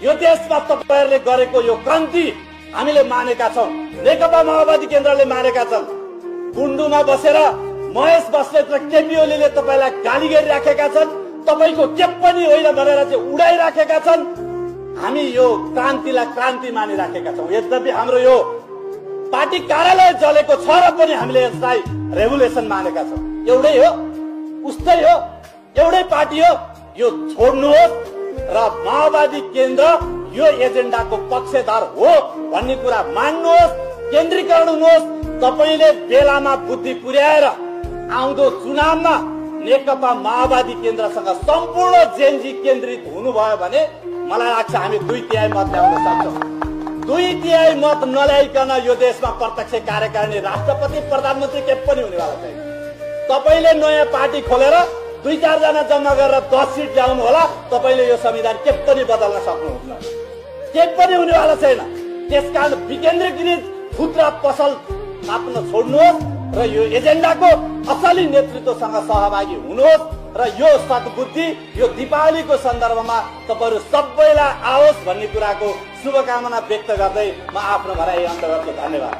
यो देशमा तपाईहरुले गरेको यो क्रान्ति हामीले मानेका छौं। नेकपा माओवादी केन्द्रले मानेका छन्। गुण्डुमा बसेर महेश बस्नेत र केपी ओलीले तपाईलाई गाली गरिराखेका छन्। तपाईको के पनि होइन भनेर चाहिँ उडाइराखेका छन्। हामी यो क्रान्तिलाई क्रान्ति मानिराखेका छौं। यद्यपि हाम्रो यो पार्टी कार्यालय जलेको छ र पनि हामीले यसलाई रेभुलेसन मानेका छौं। एउटै हो, उस्तै हो, एउटै पार्टी हो। यो छोड्नुहोस् र माओवादी केन्द्र यो एजेन्डाको पक्षधर हो भन्ने कुरा मान्नुहोस्, केन्द्रीकरण हुनुहोस्। तपाईले बेलामा बुद्धि पुर्याएर आउँदो चुनावमा नेकपा माओवादी केन्द्रसँग सम्पूर्ण जेनजी केन्द्रित हुनुभयो भने मलाई लाग्छ हामी 2/3 मत ल्याउन सक्छौं। 2/3 मत नल्याइकन यो देशमा प्रत्यक्ष कार्यकारिणी, राष्ट्रपति, प्रधानमन्त्री के पनि हुनेवाला छैन। तपाईले नयाँ पार्टी खोलेर 2-4 जना जम्मा गरेर 10 सिट ल्याउनु होला, तपाईले यो संविधान के पनि बदल्न सक्नुहुन्न। के पनि हुनेवाला छैन। त्यसकारण विकेन्द्रीकृत खुद्रा पसल थाप्न छोड्नुहोस् र यो एजेन्डाको असली नेतृत्वसँग सहभागी हुनुहोस् र यो सद्बुद्धि यो दीपावलीको सन्दर्भमा तपाईहरु सबैलाई आओस् भन्ने कुराको शुभकामना व्यक्त गर्दै म आफ्नो भनाइ अन्त गर्छु। धन्यवाद।